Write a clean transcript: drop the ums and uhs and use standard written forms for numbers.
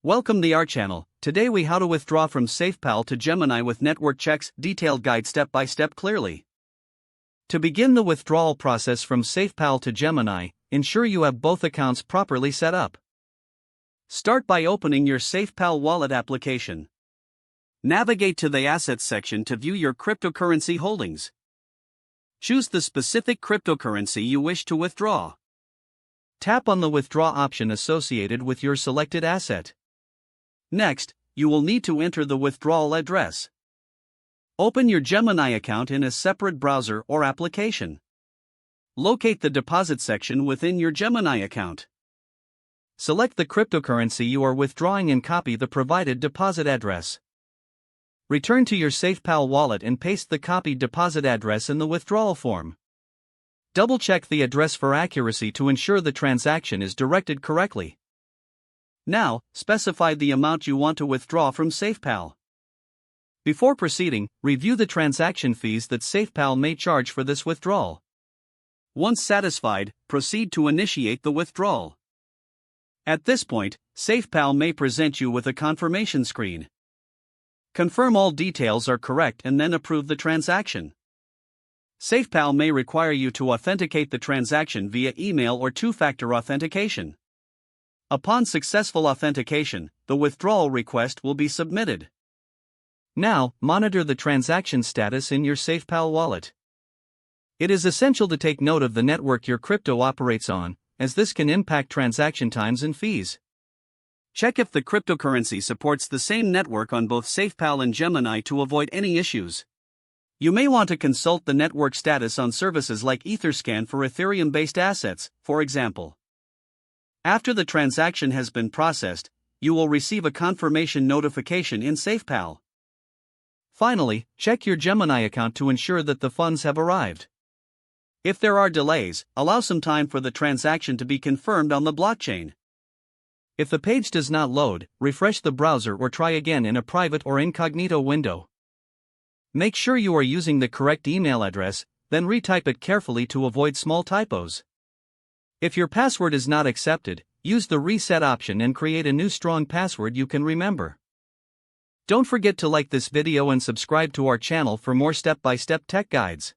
Welcome to our channel. Today we how to withdraw from SafePal to Gemini with network checks, detailed guide step by step clearly. To begin the withdrawal process from SafePal to Gemini, ensure you have both accounts properly set up. Start by opening your SafePal wallet application. Navigate to the Assets section to view your cryptocurrency holdings. Choose the specific cryptocurrency you wish to withdraw. Tap on the withdraw option associated with your selected asset. Next, you will need to enter the withdrawal address. Open your Gemini account in a separate browser or application. Locate the deposit section within your Gemini account. Select the cryptocurrency you are withdrawing and copy the provided deposit address. Return to your SafePal wallet and paste the copied deposit address in the withdrawal form. Double-check the address for accuracy to ensure the transaction is directed correctly. Now, specify the amount you want to withdraw from SafePal. Before proceeding, review the transaction fees that SafePal may charge for this withdrawal. Once satisfied, proceed to initiate the withdrawal. At this point, SafePal may present you with a confirmation screen. Confirm all details are correct and then approve the transaction. SafePal may require you to authenticate the transaction via email or two-factor authentication. Upon successful authentication, the withdrawal request will be submitted. Now, monitor the transaction status in your SafePal wallet. It is essential to take note of the network your crypto operates on, as this can impact transaction times and fees. Check if the cryptocurrency supports the same network on both SafePal and Gemini to avoid any issues. You may want to consult the network status on services like Etherscan for Ethereum-based assets, for example. After the transaction has been processed, you will receive a confirmation notification in SafePal. Finally, check your Gemini account to ensure that the funds have arrived. If there are delays, allow some time for the transaction to be confirmed on the blockchain. If the page does not load, refresh the browser or try again in a private or incognito window. Make sure you are using the correct email address, then retype it carefully to avoid small typos. If your password is not accepted, use the reset option and create a new strong password you can remember. Don't forget to like this video and subscribe to our channel for more step-by-step tech guides.